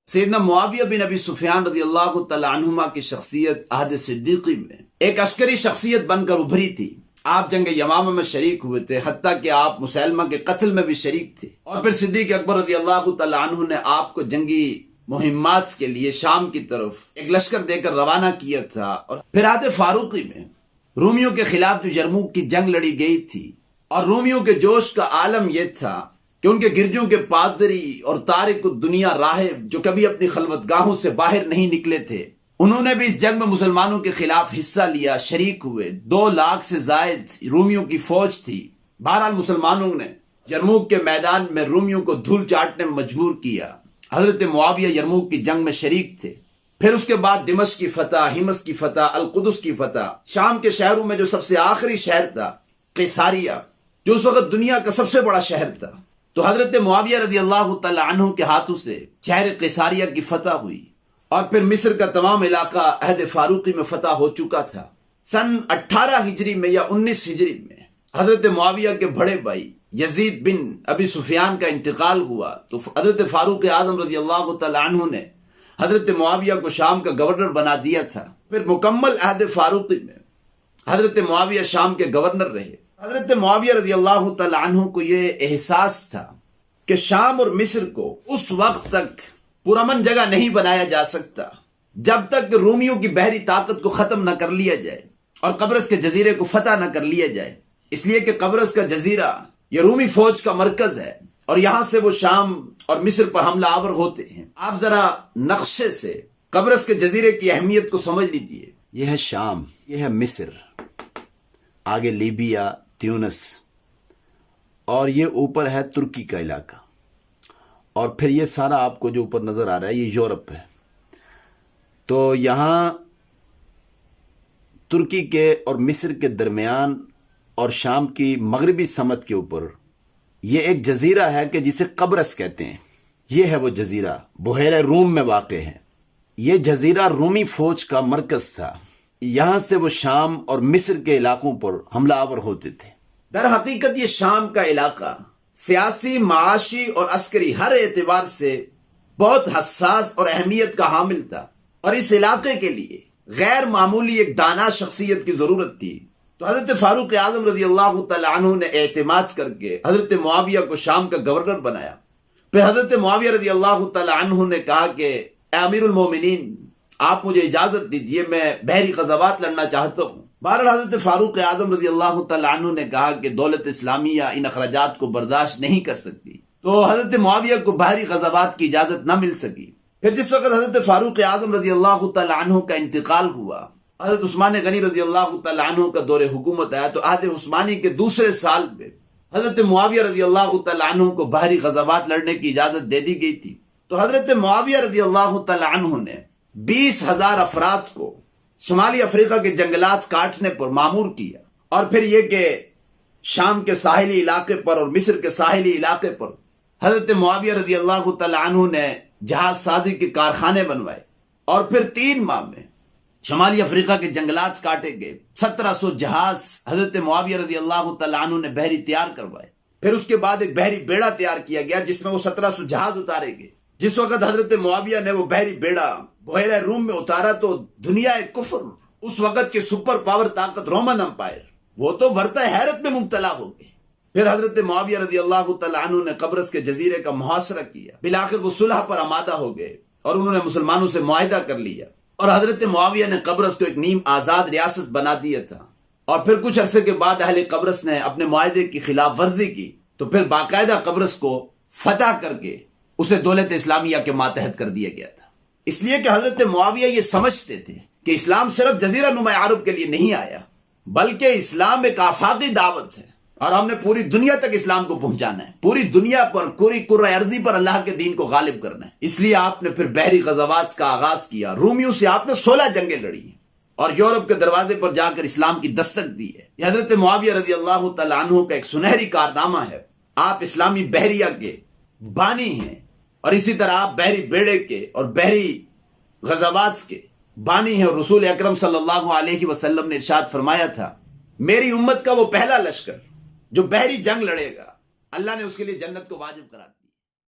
سیدنا معاویہ بن ابی سفیان رضی اللہ تعالیٰ عنہما کی شخصیت عہد صدیقی میں ایک عسکری شخصیت بن کر ابھری تھی۔ آپ جنگ یمامہ میں شریک ہوئے تھے، حتیٰ کہ آپ مسلمہ کے قتل میں بھی شریک تھے، اور پھر صدیق اکبر رضی اللہ تعالیٰ عنہ نے آپ کو جنگی مہمات کے لیے شام کی طرف ایک لشکر دے کر روانہ کیا تھا۔ اور پھر عہد فاروقی میں رومیوں کے خلاف جو یرموک کی جنگ لڑی گئی تھی، اور رومیوں کے جوش کا عالم یہ تھا کہ ان کے گرجوں کے پادری اور تارک الدنیا راہب جو کبھی اپنی خلوتگاہوں سے باہر نہیں نکلے تھے، انہوں نے بھی اس جنگ میں مسلمانوں کے خلاف حصہ لیا، شریک ہوئے۔ 2 لاکھ سے زائد رومیوں کی فوج تھی۔ بہرحال مسلمانوں نے یرموک کے میدان میں رومیوں کو دھول چاٹنے میں مجبور کیا۔ حضرت معاویہ یرموک کی جنگ میں شریک تھے۔ پھر اس کے بعد دمشق کی فتح، حمص کی فتح، القدس کی فتح، شام کے شہروں میں جو سب سے آخری شہر تھا قیصاریہ، جو اس وقت دنیا کا سب سے بڑا شہر تھا، تو حضرت معاویہ رضی اللہ تعالی عنہ کے ہاتھوں سے شہر قیصاریہ کی فتح ہوئی، اور پھر مصر کا تمام علاقہ عہد فاروقی میں فتح ہو چکا تھا۔ سن 18 ہجری میں یا 19 ہجری میں حضرت معاویہ کے بڑے بھائی یزید بن ابی سفیان کا انتقال ہوا، تو حضرت فاروق اعظم رضی اللہ تعالی عنہ نے حضرت معاویہ کو شام کا گورنر بنا دیا تھا۔ پھر مکمل عہد فاروقی میں حضرت معاویہ شام کے گورنر رہے۔ حضرت معاویہ رضی اللہ تعالی عنہ کو یہ احساس تھا کہ شام اور مصر کو اس وقت تک پرامن جگہ نہیں بنایا جا سکتا جب تک کہ رومیوں کی بحری طاقت کو ختم نہ کر لیا جائے اور قبرص کے جزیرے کو فتح نہ کر لیا جائے، اس لیے کہ قبرص کا جزیرہ یہ رومی فوج کا مرکز ہے، اور یہاں سے وہ شام اور مصر پر حملہ آور ہوتے ہیں۔ آپ ذرا نقشے سے قبرص کے جزیرے کی اہمیت کو سمجھ لیجئے۔ یہ ہے شام، یہ ہے مصر، آگے لیبیا، تیونس، اور یہ اوپر ہے ترکی کا علاقہ، اور پھر یہ سارا آپ کو جو اوپر نظر آ رہا ہے یہ یورپ ہے۔ تو یہاں ترکی کے اور مصر کے درمیان اور شام کی مغربی سمت کے اوپر یہ ایک جزیرہ ہے کہ جسے قبرص کہتے ہیں۔ یہ ہے وہ جزیرہ، بحیرہ روم میں واقع ہے۔ یہ جزیرہ رومی فوج کا مرکز تھا، یہاں سے وہ شام اور مصر کے علاقوں پر حملہ آور ہوتے تھے۔ در حقیقت یہ شام کا علاقہ سیاسی، معاشی اور عسکری ہر اعتبار سے بہت حساس اور اہمیت کا حامل تھا، اور اس علاقے کے لیے غیر معمولی ایک دانا شخصیت کی ضرورت تھی۔ تو حضرت فاروق اعظم رضی اللہ تعالی عنہ نے اعتماد کر کے حضرت معاویہ کو شام کا گورنر بنایا۔ پھر حضرت معاویہ رضی اللہ تعالی عنہ نے کہا کہ اے امیر المومنین، آپ مجھے اجازت دیجئے، میں بحری غزوات لڑنا چاہتا ہوں۔ بہرحال حضرت فاروق اعظم رضی اللہ تعالی عنہ نے کہا کہ دولت اسلامیہ ان اخراجات کو برداشت نہیں کر سکتی، تو حضرت معاویہ کو بحری غزوات کی اجازت نہ مل سکی۔ پھر جس وقت حضرت فاروق اعظم رضی اللہ تعالی عنہ کا انتقال ہوا، حضرت عثمان غنی رضی اللہ تعالی عنہ کا دور حکومت آیا، تو عہد عثمانی کے دوسرے سال میں حضرت معاویہ رضی اللہ تعالی عنہ کو بحری غزوات لڑنے کی اجازت دے دی گئی تھی۔ تو حضرت معاویہ رضی اللہ تعالی عنہ نے 20,000 افراد کو شمالی افریقہ کے جنگلات کاٹنے پر مامور کیا، اور پھر یہ کہ شام کے ساحلی علاقے پر اور مصر کے ساحلی علاقے پر حضرت معاویہ رضی اللہ تعالی عنہ نے جہاز سازی کے کارخانے بنوائے، اور پھر 3 ماہ میں شمالی افریقہ کے جنگلات کاٹے گئے۔ 1700 جہاز حضرت معاویہ رضی اللہ تعالی عنہ نے بحری تیار کروائے۔ پھر اس کے بعد ایک بحری بیڑا تیار کیا گیا جس میں وہ 1700 جہاز اتارے گئے۔ جس وقت حضرت معاویہ نے وہ بحری بیڑا بحیرہ روم میں اتارا، تو دنیا کفر، اس وقت کی سپر پاور طاقت رومن امپائر، وہ تو ورطہ حیرت میں مبتلا ہو گئے۔ پھر حضرت معاویہ رضی اللہ تعالی عنہ نے قبرص کے جزیرے کا محاصرہ کیا۔ بالآخر وہ صلح پر آمادہ ہو گئے، اور انہوں نے مسلمانوں سے معاہدہ کر لیا، اور حضرت معاویہ نے قبرص کو ایک نیم آزاد ریاست بنا دیا تھا۔ اور پھر کچھ عرصے کے بعد اہل قبرص نے اپنے معاہدے کی خلاف ورزی کی، تو پھر باقاعدہ قبرص کو فتح کر کے اسے دولت اسلامیہ کے ماتحت کر دیا گیا تھا۔ اس لیے کہ حضرت معاویہ یہ سمجھتے تھے کہ اسلام صرف جزیرہ نما عرب کے لیے نہیں آیا، بلکہ اسلام ایک آفاقی دعوت ہے، اور ہم نے پوری دنیا تک اسلام کو پہنچانا ہے، پوری دنیا پر، پوری کرۂ ارضی پر اللہ کے دین کو غالب کرنا ہے۔ اس لیے آپ نے پھر بحری غزوات کا آغاز کیا۔ رومیوں سے آپ نے 16 جنگیں لڑی، اور یورپ کے دروازے پر جا کر اسلام کی دستک دی ہے۔ یہ حضرت معاویہ رضی اللہ تعالی عنہ کا ایک سنہری کارنامہ ہے۔ آپ اسلامی بحریہ کے بانی ہیں، اور اسی طرح آپ بحری بیڑے کے اور بحری غزوات کے بانی ہیں۔ اور رسول اکرم صلی اللہ علیہ وسلم نے ارشاد فرمایا تھا، میری امت کا وہ پہلا لشکر جو بحری جنگ لڑے گا، اللہ نے اس کے لیے جنت کو واجب قرار دیا۔